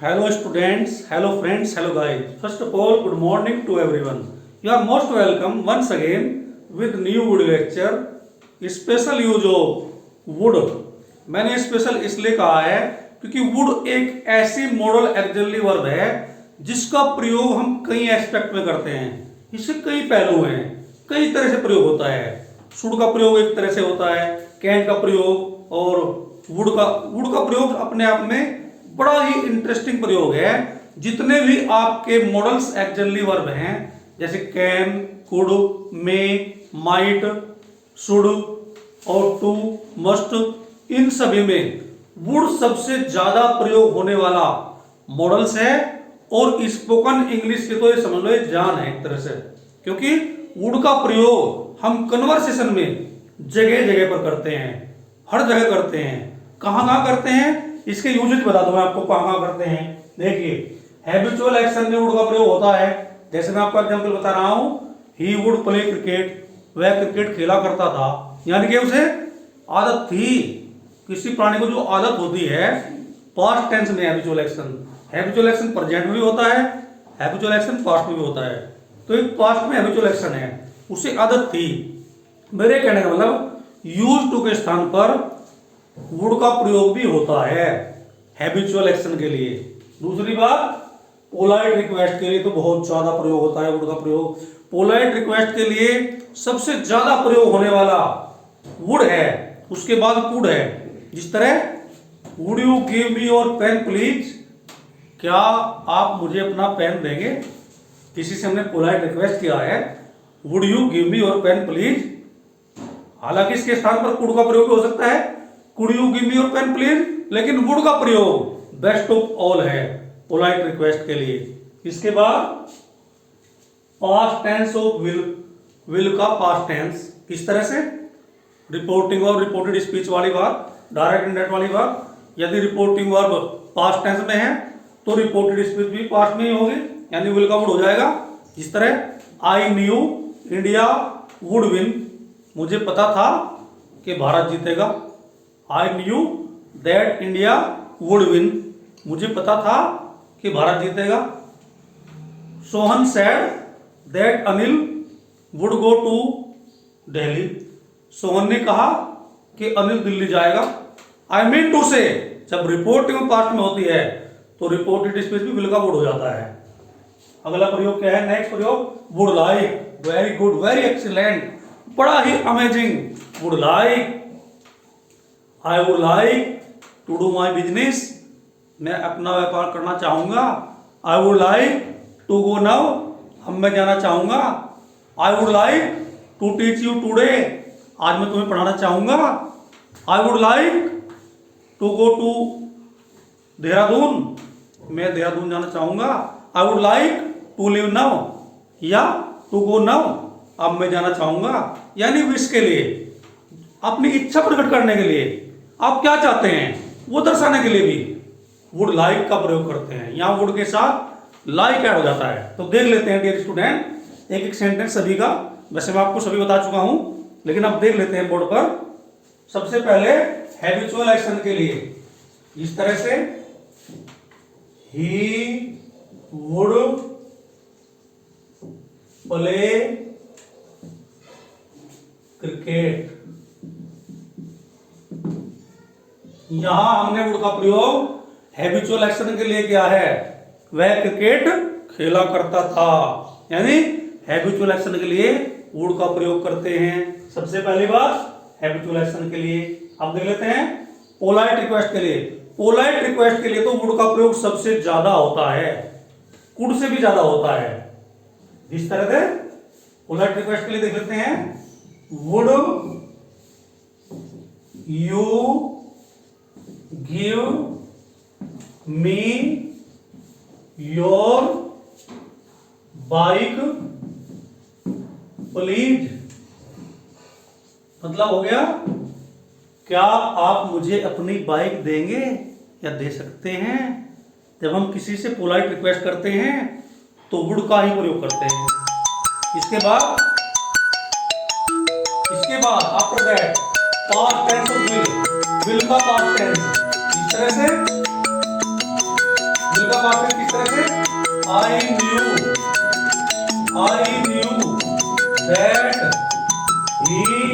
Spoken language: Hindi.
Hello students, hello friends, hello guys. First of all, good morning to everyone. You are most welcome once again with new wood lecture. Special use of wood. मैंने स्पेशल इसलिए कहा है क्योंकि वुड एक ऐसी मॉडल एक्सिलरी वर्ब है जिसका प्रयोग हम कई एस्पेक्ट में करते हैं। इससे कई पहलू हैं, कई तरह से प्रयोग होता है। शुड का प्रयोग एक तरह से होता है, कैन का प्रयोग और वुड का प्रयोग अपने आप में बड़ा ही इंटरेस्टिंग प्रयोग है। जितने भी आपके मॉडल्स एक्सिलरी वर्ब हैं जैसे can, could, may, might, should और टू, मस्ट, इन सभी में वुड सबसे ज्यादा प्रयोग होने वाला मॉडल्स है। और स्पोकन इंग्लिश के तो ये समझ लो ये जान है एक तरह से, क्योंकि वुड का प्रयोग हम कन्वर्सेशन में जगह जगह पर करते हैं, हर जगह करते हैं। कहाँ कहाँ करते हैं इसके यूजेज बता दूं मैं आपको, कहाँ कहाँ करते हैं। देखिए, हैबिचुअल एक्शन में वुड का प्रयोग होता है। जैसे मैं आपको एग्जांपल बता रहा हूं, ही वुड प्ले क्रिकेट, वह क्रिकेट खेला करता था, यानी कि उसे आदत थी। किसी प्राणी को जो आदत होती है, पास्ट टेंस में habitual action. Habitual action present में भी होता है, हैबिचुअल एक्शन पास्ट में भी होता है। तो एक पास्ट में हैबिचुअल एक्शन है, उसे आदत थी। मेरे कहने का मतलब यूज टू के स्थान पर वुड का प्रयोग भी होता है हैबिचुअल एक्शन के लिए। दूसरी बात, पोलाइट रिक्वेस्ट के लिए तो बहुत ज्यादा प्रयोग होता है वुड का प्रयोग। पोलाइट रिक्वेस्ट के लिए सबसे ज्यादा प्रयोग होने वाला वुड है, उसके बाद कुड है। जिस तरह would you give me your pen please, क्या आप मुझे अपना पेन देंगे। किसी से हमने पोलाइट रिक्वेस्ट किया है, would you give me your pen please. हालांकि इसके स्थान पर कुड का प्रयोग हो सकता है, could you give me your pen please, लेकिन वुड का प्रयोग बेस्ट ऑफ ऑल है पोलाइट रिक्वेस्ट के लिए। इसके बाद पास्ट टेंस ऑफ विल का पास्ट टेंस किस तरह से, रिपोर्टिंग और रिपोर्टेड स्पीच वाली बात, डायरेक्ट इंडायरेक्ट वाली बात। यदि रिपोर्टिंग वर्ब पास्ट टेंस में है तो रिपोर्टेड स्पीच भी पास्ट में ही होगी, यानी विल का वुड हो जाएगा। जिस तरह I knew India would win, मुझे पता था कि भारत जीतेगा। I knew that India would win, मुझे पता था कि भारत जीतेगा। Sohan said that Anil would go to Delhi, Sohan ने कहा कि अनिल दिल्ली जाएगा। आई मीन टू से, जब रिपोर्टिंग पास्ट में होती है तो रिपोर्टेड स्पीच भी विल का वुड हो जाता है। अगला प्रयोग क्या है, नेक्स्ट प्रयोग, would like, very good, very excellent, बड़ा ही amazing. Would like, I would like to do my business, मैं अपना व्यापार करना चाहूंगा। I would like to go now, अब मैं जाना चाहूंगा। I would like to teach you today, आज मैं तुम्हें पढ़ाना चाहूंगा। I would like to go to Dehradun, मैं देहरादून जाना चाहूंगा। I would like to live now, या टू गो नाउ, अब मैं जाना चाहूंगा। यानी विश के लिए, अपनी इच्छा प्रकट करने के लिए, आप क्या चाहते हैं वो दर्शाने के लिए भी वुड लाइक का प्रयोग करते हैं। यहां वुड के साथ लाइक ऐड हो जाता है। तो देख लेते हैं डियर स्टूडेंट एक एक सेंटेंस सभी का। वैसे मैं आपको सभी बता चुका हूं, लेकिन अब देख लेते हैं बोर्ड पर। सबसे पहले हैबिचुअल एक्शन के लिए इस तरह से, ही वुड प्ले क्रिकेट, यहां हमने वुड का प्रयोग हैबिचुअल एक्शन के लिए किया है, वह क्रिकेट खेला करता था। यानी हैबिचुअल एक्शन के लिए वुड का प्रयोग करते हैं। सबसे पहली बात हैबिचुअल एक्शन के लिए। अब देख लेते हैं पोलाइट रिक्वेस्ट के लिए। पोलाइट रिक्वेस्ट के लिए तो वुड का प्रयोग सबसे ज्यादा होता है, कुड से भी ज्यादा होता है। इस तरह से पोलाइट रिक्वेस्ट के लिए देख लेते हैं, would you give me your bike please, मतलब हो गया, क्या आप मुझे अपनी बाइक देंगे या दे सकते हैं। जब हम किसी से पोलाइट रिक्वेस्ट करते हैं तो वुड का ही प्रयोग करते हैं। इसके बाद after that past tense of will, will का पास्ट टेंस। इस तरह से विल का पास्ट टेंस किस तरह से, आई न्यू दैट ही